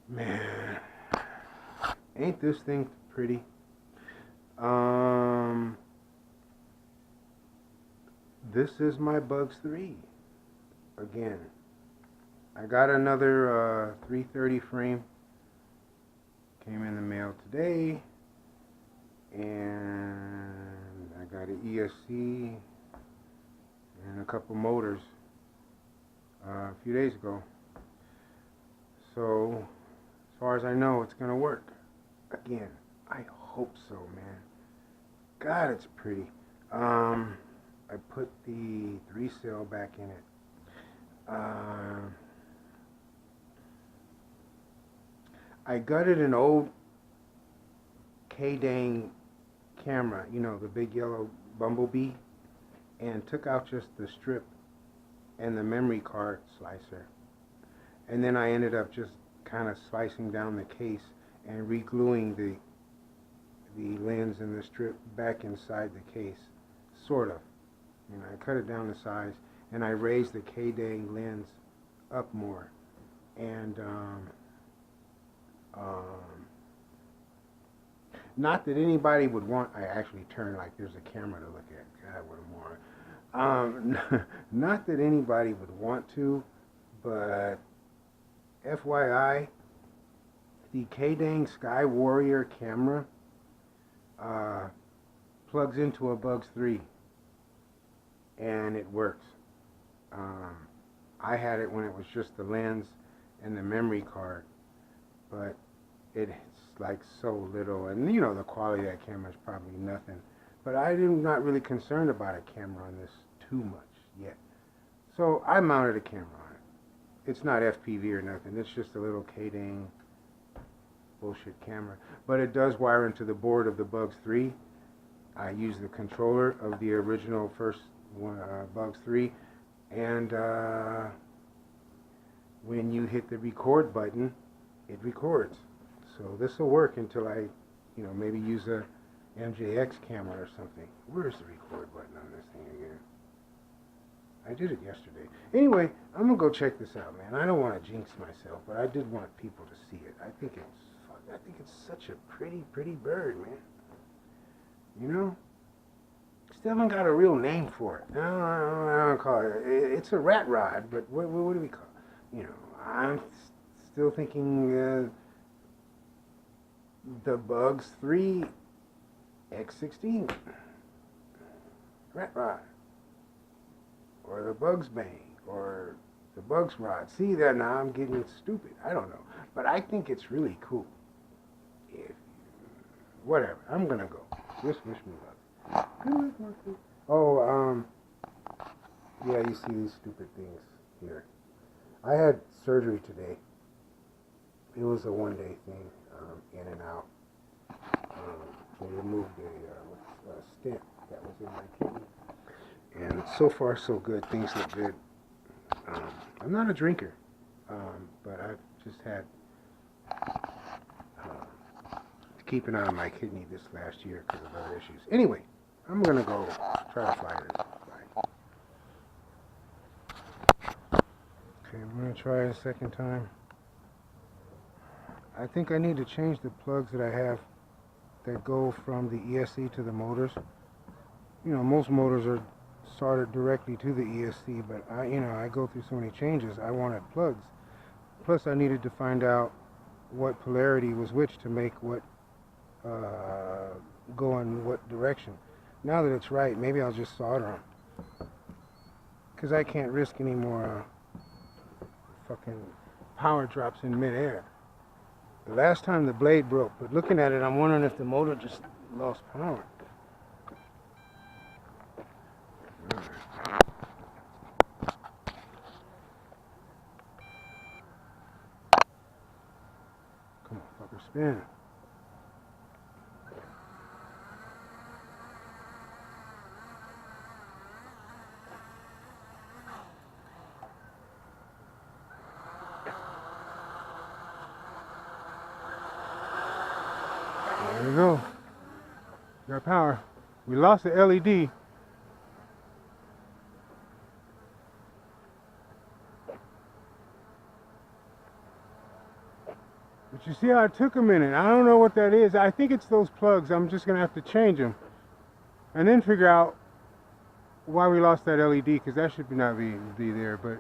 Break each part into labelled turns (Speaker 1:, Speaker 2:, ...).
Speaker 1: Man, ain't this thing pretty? This is my Bugs 3 again. I got another 330 frame. Came in the mail today, and I got an ESC and a couple motors a few days ago. So, as far as I know, it's gonna work. Again, I hope so, man. God, it's pretty. I put the 3-cell back in it. I gutted an old K-Dang camera, you know, the big yellow Bumblebee, and took out just the strip and the memory card slicer. And then I ended up just kind of slicing down the case and re-gluing the lens and the strip back inside the case, sort of. You know, I cut it down to size, and I raised the K-Dang lens up more. And not that anybody would want. I actually turned like there's a camera to look at. God, what a moron. Not that anybody would want to, but FYI, the K-Dang Sky Warrior camera plugs into a Bugs 3, and it works. I had it when it was just the lens and the memory card, but it's like so little, and you know the quality of that camera is probably nothing. But I'm not really concerned about a camera on this too much yet. So I mounted a camera on it. It's not FPV or nothing. It's just a little K-Dang bullshit camera. But it does wire into the board of the Bugs 3. I use the controller of the original first one, Bugs 3. And when you hit the record button, it records. So this will work until I, you know, maybe use a MJX camera or something. Where's the record button on this thing again? I did it yesterday. Anyway, I'm gonna go check this out, man. I don't want to jinx myself, but I did want people to see it. I think it's such a pretty bird, man. You know? Still haven't got a real name for it. I don't call it. It's a rat rod, but what do we call it? You know, I'm still thinking the Bugs 3 x16 rat rod, or the Bugs Bang, or the Bugs rod. See that now? I'm getting stupid. I don't know, but I think it's really cool. Whatever. I'm gonna go. Just wish me luck. Oh, yeah, you see these stupid things here. I had surgery today. It was a one-day thing, in and out. They removed a stent that was in my kidney. And so far, so good. Things look good. I'm not a drinker, but I've just had to keep an eye on my kidney this last year because of other issues. Anyway, I'm going to go try to fly this. Okay, I'm going to try it a second time. I think I need to change the plugs that I have that go from the ESC to the motors. You know, most motors are soldered directly to the ESC, but I go through so many changes. I wanted plugs. Plus, I needed to find out what polarity was which to make what go in what direction. Now that it's right, maybe I'll just solder them, because I can't risk any more fucking power drops in midair. The last time the blade broke, but looking at it, I'm wondering if the motor just lost power. Come on, fucker, spin. There we go. Got power. We lost the LED. But you see how it took a minute. I don't know what that is. I think it's those plugs. I'm just going to have to change them. And then figure out why we lost that LED, because that should not be there. But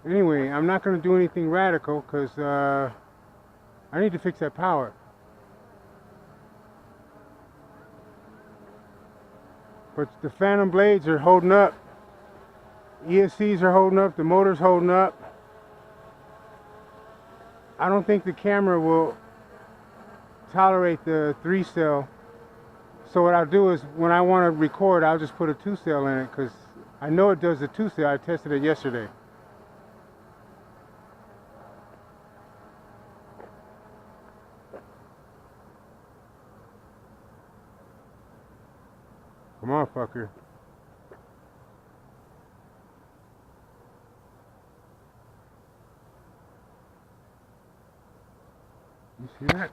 Speaker 1: anyway, I'm not going to do anything radical because I need to fix that power. But the phantom blades are holding up. ESCs are holding up. The motor's holding up. I don't think the camera will tolerate the 3-cell. So what I'll do is when I want to record, I'll just put a 2-cell in it because I know it does the 2-cell. I tested it yesterday. Come on, fucker. You see that?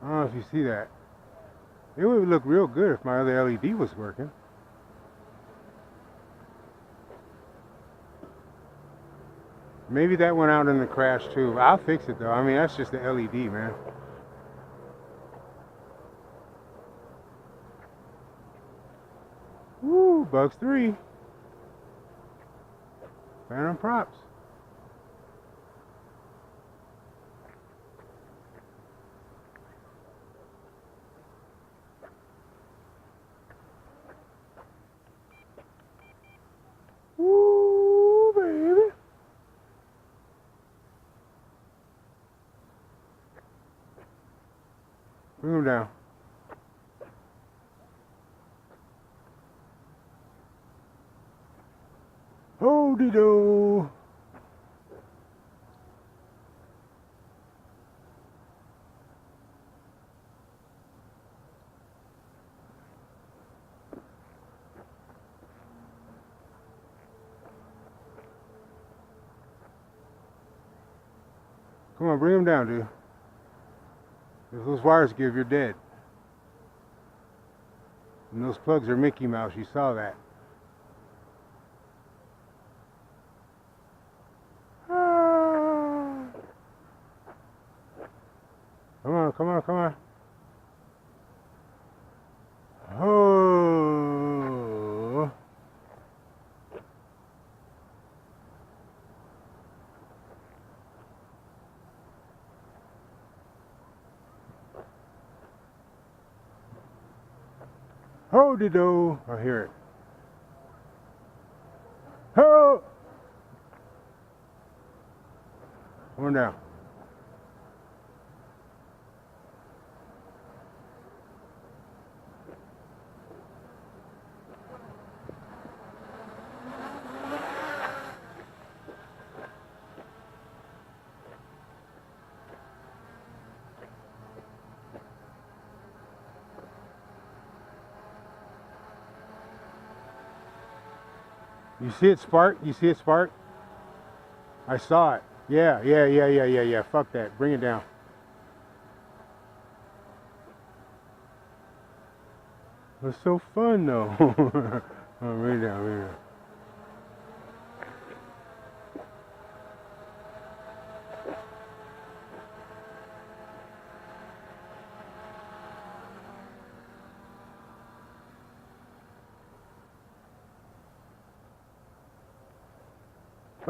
Speaker 1: I don't know if you see that. It would look real good if my other LED was working. Maybe that went out in the crash too. I'll fix it though. I mean, that's just the LED, man. Woo, Bugs 3. Phantom props. Woo, baby. Bring him down. Ho-de-do. Come on, bring him down, dude. If those wires give, you're dead. And those plugs are Mickey Mouse, you saw that. Ah. Come on, come on, come on. Oh. Ho-de-do. I hear it. Ho! Come on down. You see it spark? You see it spark? I saw it. Yeah. Fuck that. Bring it down. It's so fun though. Oh, bring it down, bring it down.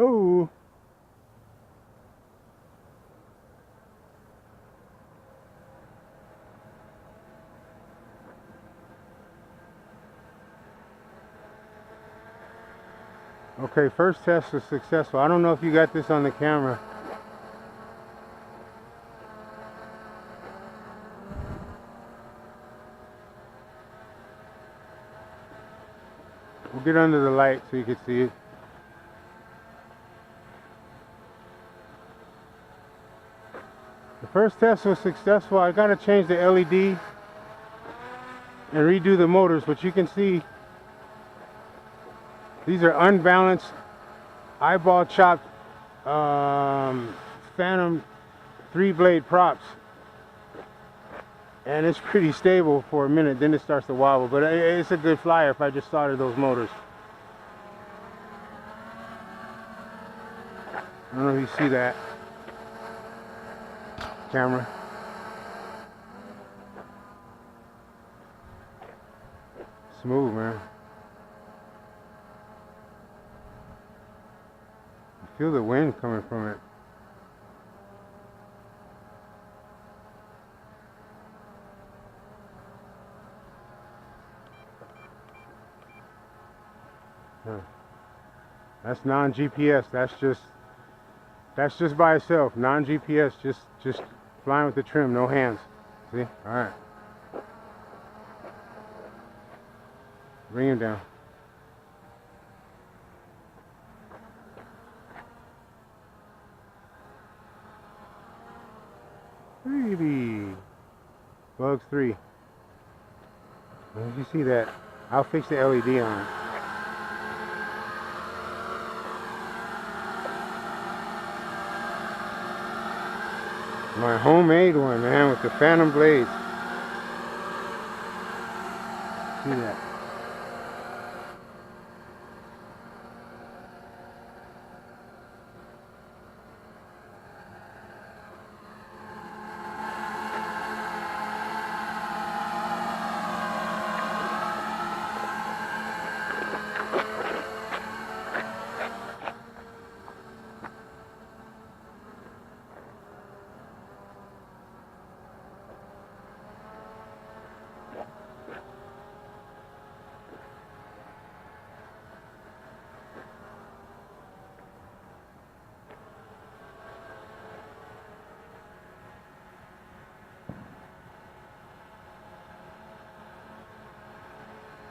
Speaker 1: Oh. Okay, first test was successful. I don't know if you got this on the camera. We'll get under the light so you can see it. The first test was successful. I gotta change the LED and redo the motors, but you can see these are unbalanced, eyeball chopped Phantom 3-blade props, and it's pretty stable for a minute, then it starts to wobble, but it's a good flyer if I just started those motors. I don't know if you see that camera. Smooth, man. You feel the wind coming from it. That's non-GPS. That's just by itself. Non-GPS. Just flying with the trim, no hands. See? All right. Bring him down. Baby. Bugs 3. Did you see that? I'll fix the LED on it. My homemade one, man, with the Phantom blades. See that?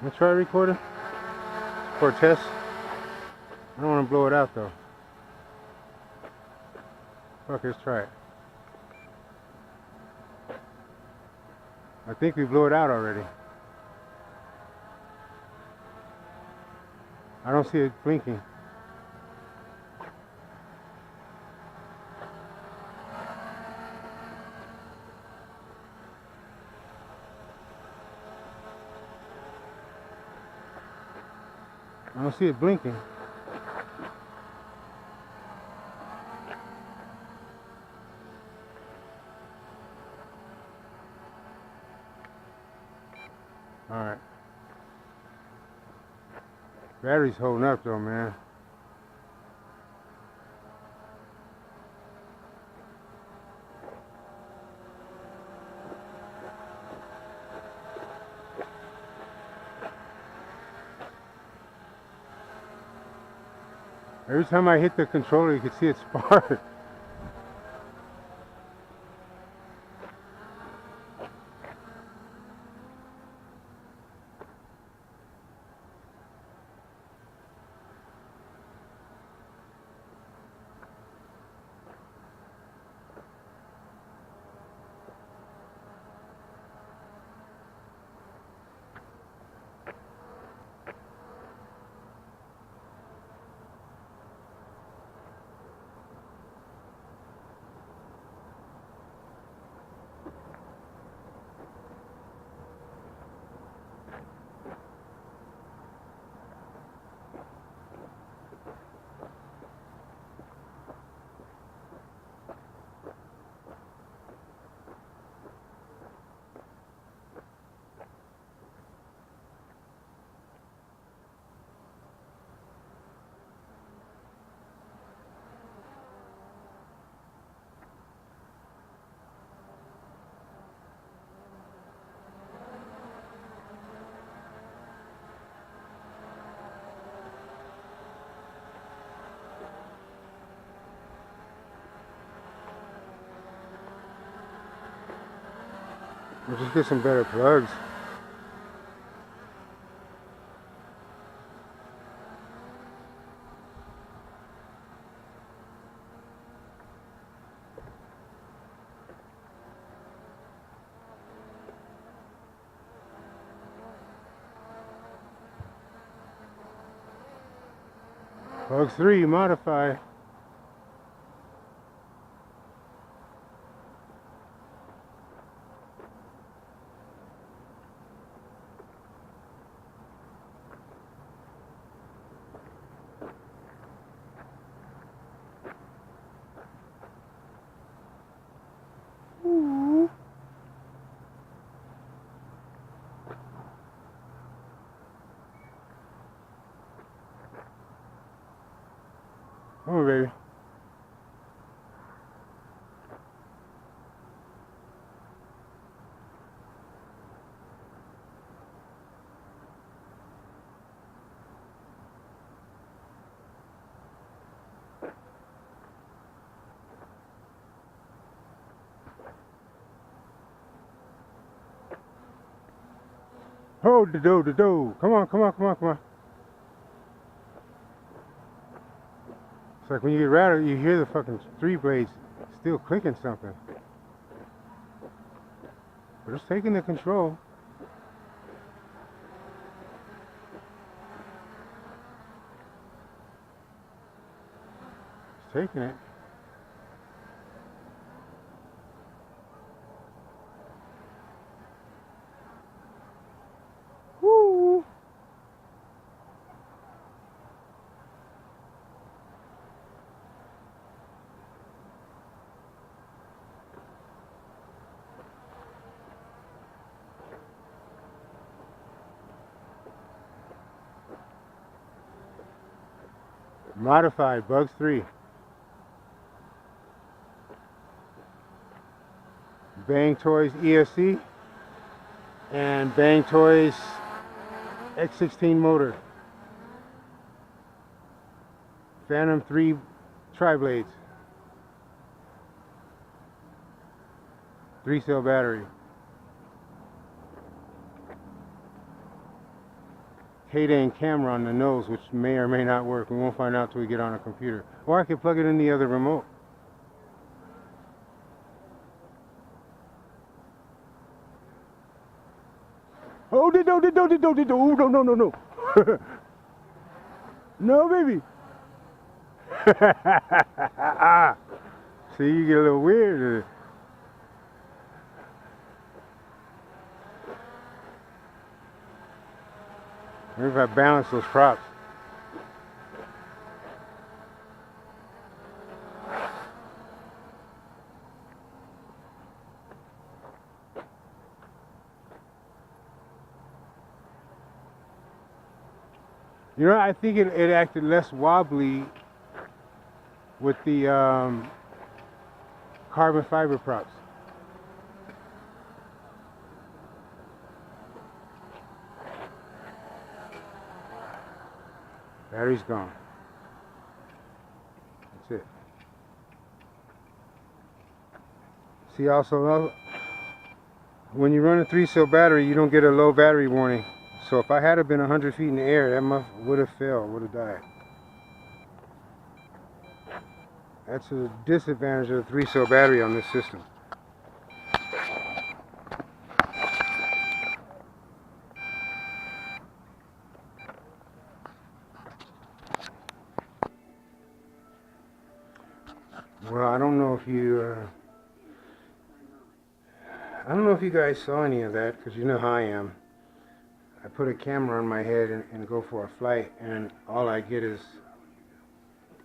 Speaker 1: Let's try recording for a test. I don't want to blow it out though. Fuck, let's try it. I think we blew it out already. I don't see it blinking. I don't see it blinking. Alright. Battery's holding up though, man. Every time I hit the controller, you can see it spark. We'll just get some better plugs. Bugs 3 modify. Come on, baby. Oh, the do. Come on, come on, come on, come on. It's like when you get rattled, you hear the fucking 3 blades still clicking something. But it's taking the control. It's taking it. Woo! Modified Bugs 3. Bang Toys ESC and Bang Toys x16 motor. Phantom 3 tri-blades. 3-cell battery. K-Dang camera on the nose, which may or may not work. We won't find out till we get on a computer. Or I could plug it in the other remote. Oh, no. No, baby. See, you get a little weird. Maybe if I balance those props. You know, I think it acted less wobbly with the carbon fiber props. Battery's gone. That's it. See, also, when you run a 3-cell battery, you don't get a low battery warning. So if I had been 100 feet in the air, that would have failed, would have died. That's a disadvantage of the 3-cell battery on this system. Well, I don't know if you guys saw any of that, because you know how I am. I put a camera on my head and go for a flight, and all I get is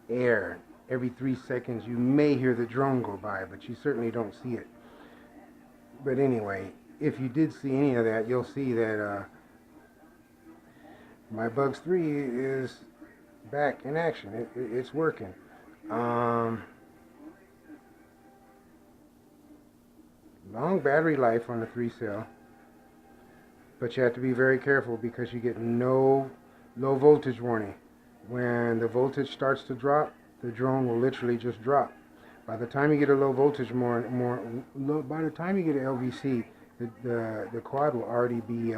Speaker 1: air. Every 3 seconds you may hear the drone go by, but you certainly don't see it. But anyway, if you did see any of that, you'll see that my Bugs 3 is back in action. It's working. Long battery life on the 3-cell, but you have to be very careful because you get no low voltage warning. When the voltage starts to drop, the drone will literally just drop. By the time you get a low voltage by the time you get an LVC, the quad will already be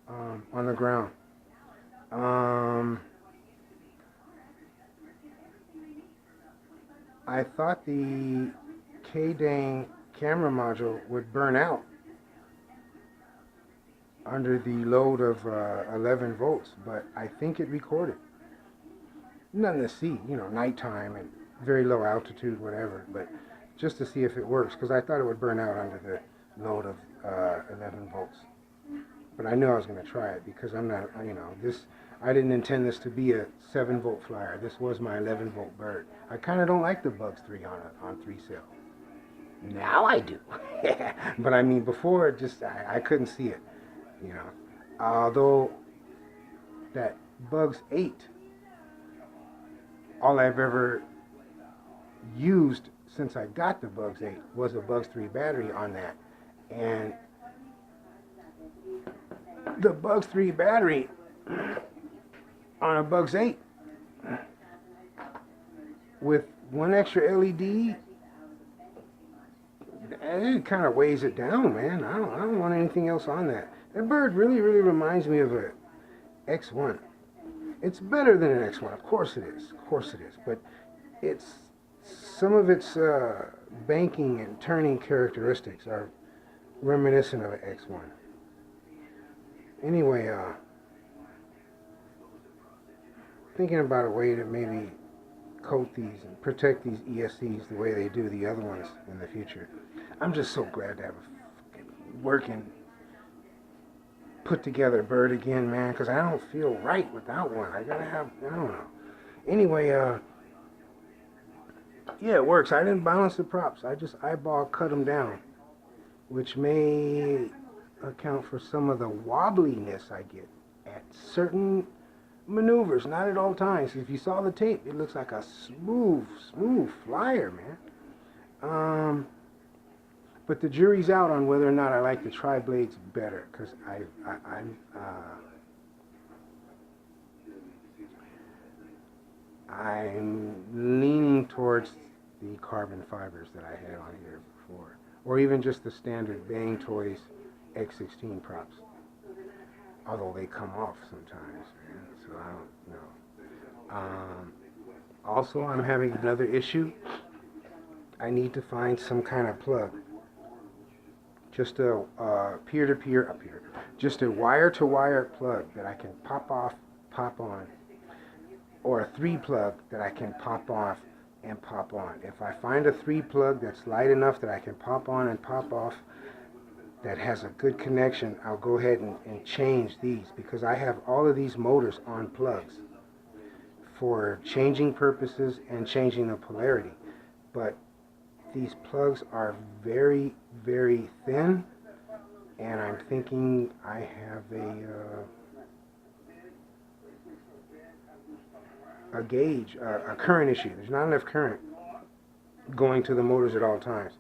Speaker 1: on the ground. I thought the K-Dang camera module would burn out under the load of 11 volts, but I think it recorded. Nothing to see, you know, nighttime and very low altitude, whatever, but just to see if it works, because I thought it would burn out under the load of 11 volts. But I knew I was going to try it because I'm not, you know, I didn't intend this to be a 7-volt flyer. This was my 11-volt bird. I kind of don't like the Bugs 3 on 3-cell. Now I do. But I mean, before, I couldn't see it, you know. Although that Bugs 8, all I've ever used since I got the Bugs 8 was a Bugs 3 battery on that. And the Bugs 3 battery on a Bugs 8 with one extra LED, it kind of weighs it down, man. I don't want anything else on that. That bird really reminds me of a X1. It's better than an X1, of course it is, but it's some of its banking and turning characteristics are reminiscent of an X1. Anyway, thinking about a way to maybe coat these and protect these ESCs the way they do the other ones in the future. I'm just so glad to have a working, put together bird again, man, because I don't feel right without one. I gotta have, I don't know. Anyway, yeah, it works. I didn't balance the props. I just eyeball cut them down, which may account for some of the wobbliness I get at certain maneuvers, not at all times. If you saw the tape, it looks like a smooth flyer, man. But the jury's out on whether or not I like the tri-blades better, because I'm leaning towards the carbon fibers that I had on here before, or even just the standard Bang Toys x16 props. Although they come off sometimes, man, so I don't know. Also, I'm having another issue. I need to find some kind of plug. Just a just a wire-to-wire plug that I can pop off, pop on, or a 3-plug that I can pop off and pop on. If I find a 3-plug that's light enough that I can pop on and pop off, that has a good connection, I'll go ahead and change these, because I have all of these motors on plugs for changing purposes and changing the polarity. But these plugs are very thin, and I'm thinking I have a gauge, a current issue. There's not enough current going to the motors at all times.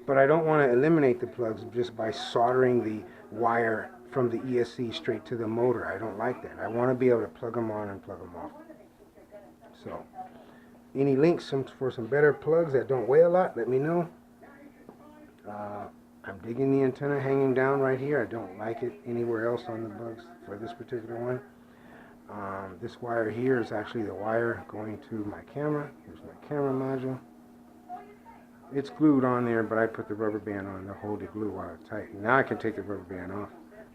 Speaker 1: But I don't want to eliminate the plugs just by soldering the wire from the ESC straight to the motor. I don't like that. I want to be able to plug them on and plug them off. So, any links for some better plugs that don't weigh a lot, let me know. I'm digging the antenna hanging down right here. I don't like it anywhere else on the Bugs for this particular one. This wire here is actually the wire going to my camera. Here's my camera module. It's glued on there, but I put the rubber band on to hold the glue while it's tight. Now I can take the rubber band off,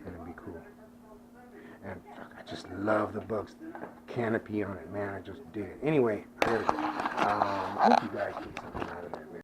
Speaker 1: and it'll be cool. And I just love the Bugs canopy on it, man. I just dig it. Anyway, I hope you guys get something.